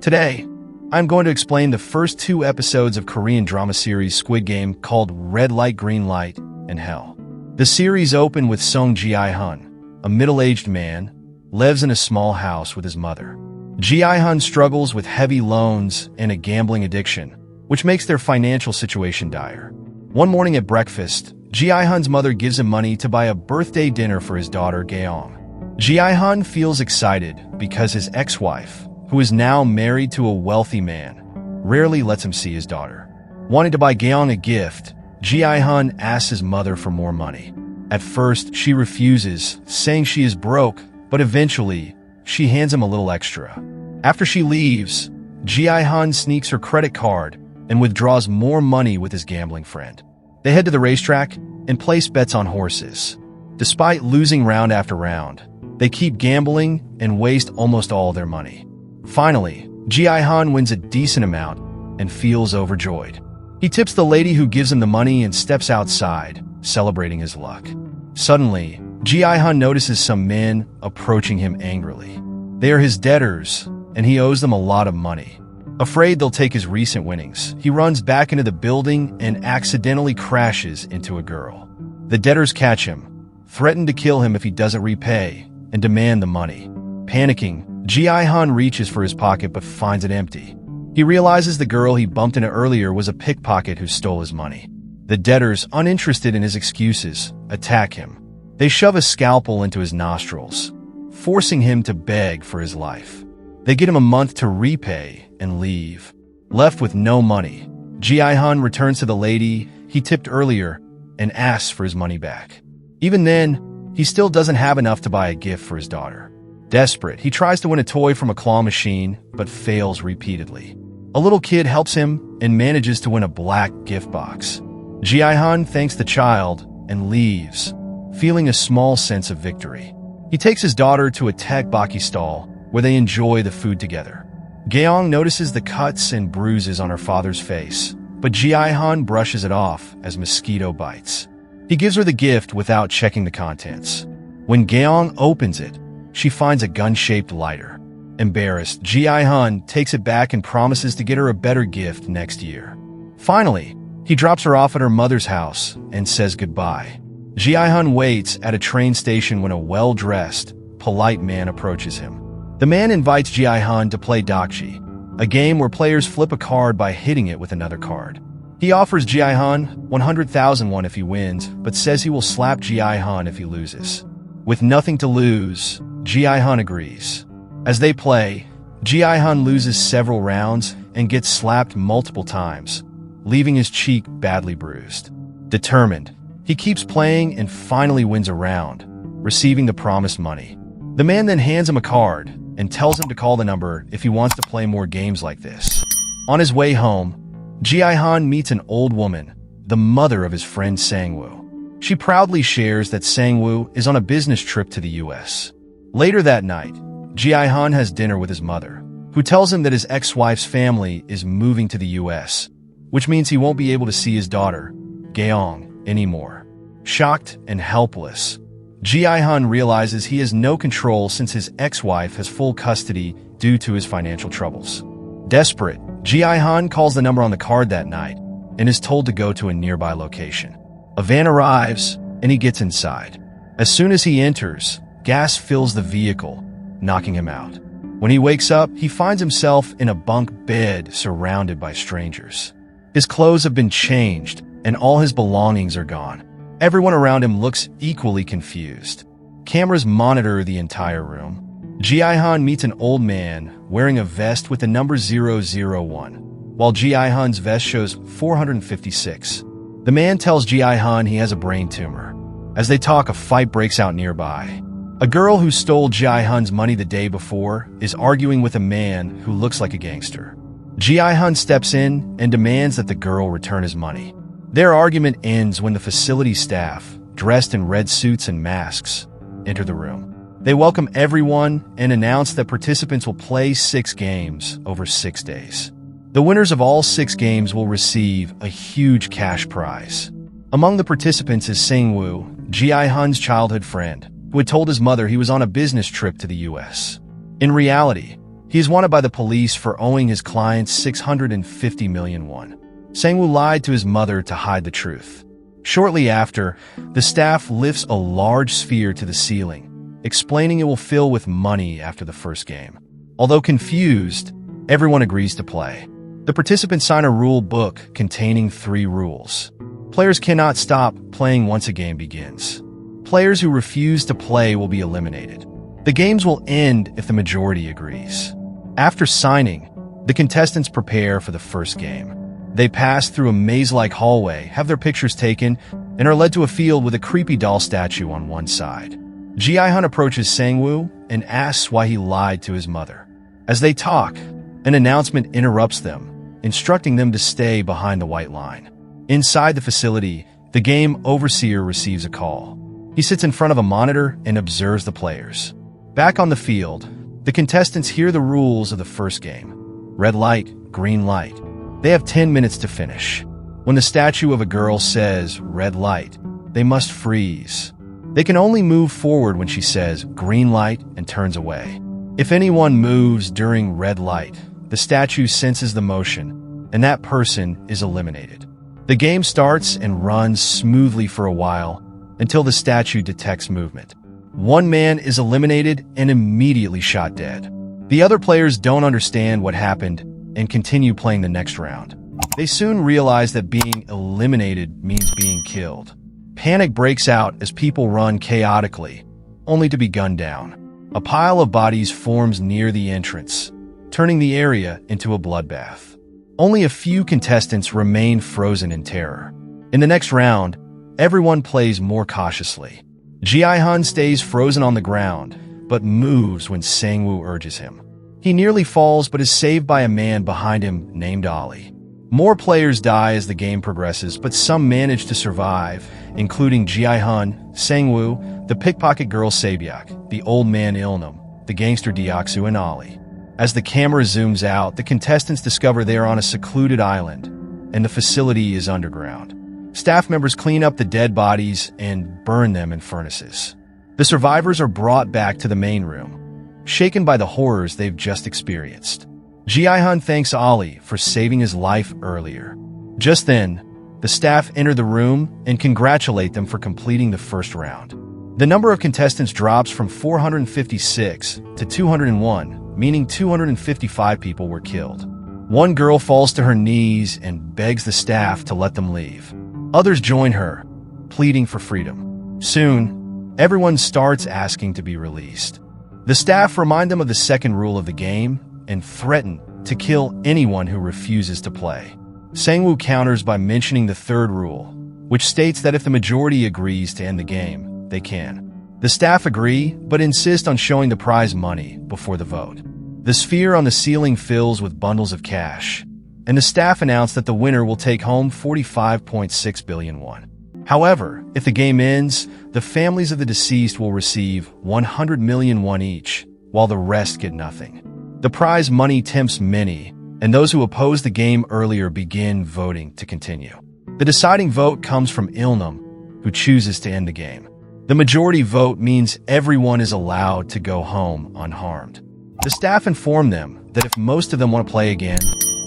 Today, I'm going to explain the first 2 episodes of Korean drama series Squid Game called Red Light, Green Light, and Hell. The series opened with Song Ji-hun, a middle-aged man, lives in a small house with his mother. Ji-hun struggles with heavy loans and a gambling addiction, which makes their financial situation dire. One morning at breakfast, Ji-hun's mother gives him money to buy a birthday dinner for his daughter, Gaeong. Ji-hun feels excited because his ex-wife, who is now married to a wealthy man, rarely lets him see his daughter. Wanting to buy Gaeong a gift, Ji-hun asks his mother for more money. At first, she refuses, saying she is broke, but eventually, she hands him a little extra. After she leaves, Ji-hun sneaks her credit card and withdraws more money with his gambling friend. They head to the racetrack and place bets on horses. Despite losing round after round, they keep gambling and waste almost all their money. Finally, Ji-hun wins a decent amount and feels overjoyed. He tips the lady who gives him the money and steps outside, celebrating his luck. Suddenly, Ji-hun notices some men approaching him angrily. They are his debtors, and he owes them a lot of money. Afraid they'll take his recent winnings, he runs back into the building and accidentally crashes into a girl. The debtors catch him, threaten to kill him if he doesn't repay, and demand the money. Panicking, Ji-hun reaches for his pocket but finds it empty. He realizes the girl he bumped into earlier was a pickpocket who stole his money. The debtors, uninterested in his excuses, attack him. They shove a scalpel into his nostrils, forcing him to beg for his life. They get him a month to repay and leave. Left with no money, Ji-hun returns to the lady he tipped earlier and asks for his money back. Even then, he still doesn't have enough to buy a gift for his daughter. Desperate, he tries to win a toy from a claw machine, but fails repeatedly. A little kid helps him and manages to win a black gift box. Ji-hun thanks the child and leaves, feeling a small sense of victory. He takes his daughter to a tteokbokki stall, where they enjoy the food together. Gaeong notices the cuts and bruises on her father's face, but Ji-hun brushes it off as mosquito bites. He gives her the gift without checking the contents. When Gaeong opens it, she finds a gun-shaped lighter. Embarrassed, Ji-hun takes it back and promises to get her a better gift next year. Finally, he drops her off at her mother's house and says goodbye. Ji-hun waits at a train station when a well-dressed, polite man approaches him. The man invites Ji-hun to play Dokji, a game where players flip a card by hitting it with another card. He offers Ji-hun 100,000 won if he wins, but says he will slap Ji-hun if he loses. With nothing to lose, Ji-hun agrees. As they play, Ji-hun loses several rounds and gets slapped multiple times, leaving his cheek badly bruised. Determined, he keeps playing and finally wins a round, receiving the promised money. The man then hands him a card and tells him to call the number if he wants to play more games like this. On his way home, Ji-hun meets an old woman, the mother of his friend Sang-woo. She proudly shares that Sang-woo is on a business trip to the US. Later that night, Ji-hun has dinner with his mother, who tells him that his ex-wife's family is moving to the US, which means he won't be able to see his daughter, Gaeong, anymore. Shocked and helpless, Ji-hun realizes he has no control since his ex-wife has full custody due to his financial troubles. Desperate, Ji-hun calls the number on the card that night and is told to go to a nearby location. A van arrives, and he gets inside. As soon as he enters, gas fills the vehicle, knocking him out. When he wakes up, he finds himself in a bunk bed surrounded by strangers. His clothes have been changed, and all his belongings are gone. Everyone around him looks equally confused. Cameras monitor the entire room. Ji-hun meets an old man wearing a vest with the number 001, while Ji-hun's vest shows 456. The man tells Ji-hun he has a brain tumor. As they talk, a fight breaks out nearby. A girl who stole Ji-hun's money the day before is arguing with a man who looks like a gangster. Ji-hun steps in and demands that the girl return his money. Their argument ends when the facility staff, dressed in red suits and masks, enter the room. They welcome everyone and announce that participants will play 6 games over 6 days. The winners of all 6 games will receive a huge cash prize. Among the participants is Sang-woo, Ji-hun's childhood friend, who had told his mother he was on a business trip to the US. In reality, He is wanted by the police for owing his clients 650 million won. Sang-woo lied to his mother to hide the truth. Shortly after, the staff lifts a large sphere to the ceiling, explaining it will fill with money after the first game. Although confused, everyone agrees to play. The participants sign a rule book containing 3 rules. Players cannot stop playing once a game begins. Players who refuse to play will be eliminated. The games will end if the majority agrees. After signing, the contestants prepare for the first game. They pass through a maze-like hallway, have their pictures taken, and are led to a field with a creepy doll statue on one side. Ji-hun approaches Sang-woo and asks why he lied to his mother. As they talk, an announcement interrupts them, instructing them to stay behind the white line. Inside the facility, the game overseer receives a call. He sits in front of a monitor and observes the players. Back on the field, the contestants hear the rules of the first game. Red light, green light. They have 10 minutes to finish. When the statue of a girl says red light, they must freeze. They can only move forward when she says green light and turns away. If anyone moves during red light, the statue senses the motion, and that person is eliminated. The game starts and runs smoothly for a while until the statue detects movement. One man is eliminated and immediately shot dead. The other players don't understand what happened and continue playing the next round. They soon realize that being eliminated means being killed. Panic breaks out as people run chaotically, only to be gunned down. A pile of bodies forms near the entrance, turning the area into a bloodbath. Only a few contestants remain frozen in terror. In the next round, everyone plays more cautiously. Ji-hun stays frozen on the ground, but moves when Sang-woo urges him. He nearly falls but is saved by a man behind him named Ali. More players die as the game progresses, but some manage to survive, including Ji-hun, Sang-woo, the pickpocket girl Saebyak, the old man Ilnam, the gangster Deoksu, and Ali. As the camera zooms out, the contestants discover they are on a secluded island, and the facility is underground. Staff members clean up the dead bodies and burn them in furnaces. The survivors are brought back to the main room, shaken by the horrors they've just experienced. Ji-hun thanks Ali for saving his life earlier. Just then, the staff enter the room and congratulate them for completing the first round. The number of contestants drops from 456 to 201, meaning 255 people were killed. One girl falls to her knees and begs the staff to let them leave. Others join her, pleading for freedom. Soon, everyone starts asking to be released. The staff remind them of the second rule of the game and threaten to kill anyone who refuses to play. Sang-woo counters by mentioning the third rule, which states that if the majority agrees to end the game, they can. The staff agree, but insist on showing the prize money before the vote. The sphere on the ceiling fills with bundles of cash, and the staff announce that the winner will take home 45.6 billion won. However, if the game ends, the families of the deceased will receive 100 million won each, while the rest get nothing. The prize money tempts many, and those who opposed the game earlier begin voting to continue. The deciding vote comes from Ilnam, who chooses to end the game. The majority vote means everyone is allowed to go home unharmed. The staff inform them that if most of them want to play again,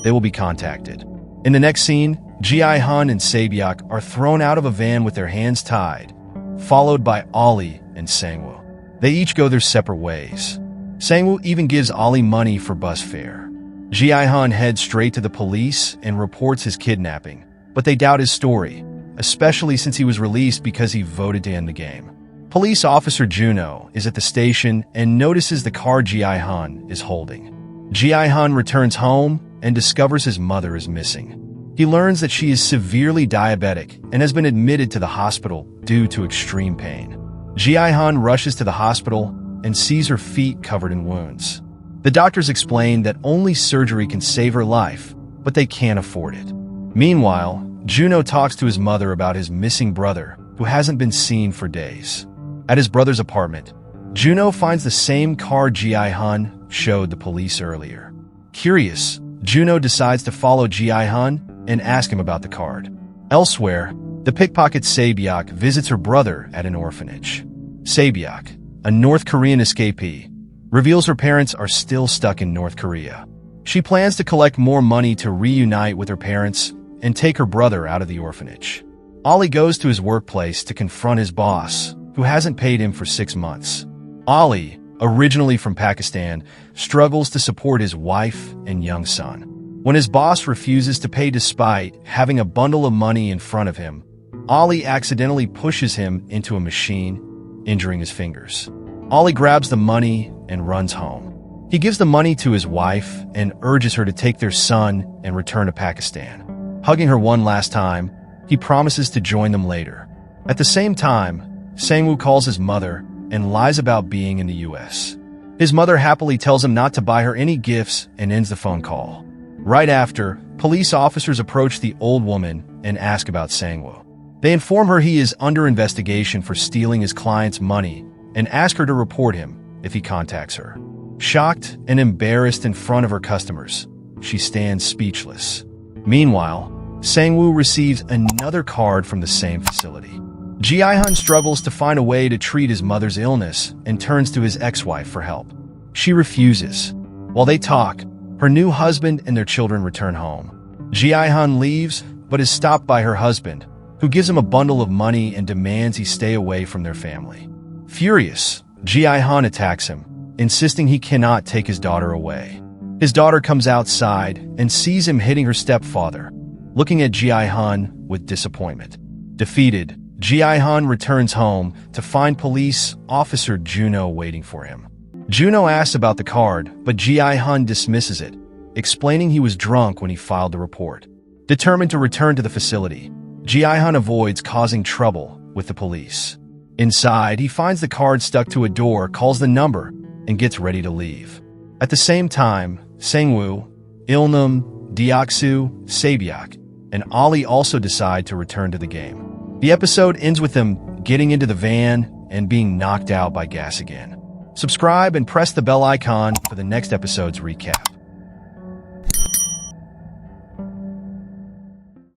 they will be contacted. In the next scene, Ji-hun and Saebyak are thrown out of a van with their hands tied, followed by Ali and Sang-woo. They each go their separate ways. Sang-woo even gives Ali money for bus fare. Ji-hun heads straight to the police and reports his kidnapping, but they doubt his story, especially since he was released because he voted to end the game. Police officer Juno is at the station and notices the car Ji-hun is holding. Ji-hun returns home and discovers his mother is missing. He learns that she is severely diabetic and has been admitted to the hospital due to extreme pain. Ji-hun rushes to the hospital and sees her feet covered in wounds. The doctors explain that only surgery can save her life, but they can't afford it. Meanwhile, Juno talks to his mother about his missing brother, who hasn't been seen for days. At his brother's apartment, Juno finds the same car Ji-hun showed the police earlier. Curious, Juno decides to follow Ji-hun and ask him about the card. Elsewhere, the pickpocket Saebyak visits her brother at an orphanage. Saebyak, a North Korean escapee, reveals her parents are still stuck in North Korea. She plans to collect more money to reunite with her parents and take her brother out of the orphanage. Ollie goes to his workplace to confront his boss, who hasn't paid him for 6 months. Ollie, originally from Pakistan, struggles to support his wife and young son. When his boss refuses to pay despite having a bundle of money in front of him, Ollie accidentally pushes him into a machine, injuring his fingers. Ollie grabs the money and runs home. He gives the money to his wife and urges her to take their son and return to Pakistan. Hugging her one last time, he promises to join them later. At the same time, Sang-woo calls his mother and lies about being in the U.S. His mother happily tells him not to buy her any gifts and ends the phone call. Right after, police officers approach the old woman and ask about Sang-woo. They inform her he is under investigation for stealing his client's money and ask her to report him if he contacts her. Shocked and embarrassed in front of her customers, she stands speechless. Meanwhile, Sang-woo receives another card from the same facility. Ji-hun struggles to find a way to treat his mother's illness and turns to his ex-wife for help. She refuses. While they talk, her new husband and their children return home. Ji-hun leaves, but is stopped by her husband, who gives him a bundle of money and demands he stay away from their family. Furious, Ji-hun attacks him, insisting he cannot take his daughter away. His daughter comes outside and sees him hitting her stepfather, looking at Ji-hun with disappointment. Defeated, Ji-hun returns home to find police officer Juno waiting for him. Juno asks about the card, but Ji-hun dismisses it, explaining he was drunk when he filed the report. Determined to return to the facility, Ji-hun avoids causing trouble with the police. Inside, he finds the card stuck to a door, calls the number, and gets ready to leave. At the same time, Sang-woo, Ilnam, Deoksu, Saebyeok, and Ollie also decide to return to the game. The episode ends with them getting into the van and being knocked out by gas again. Subscribe and press the bell icon for the next episode's recap.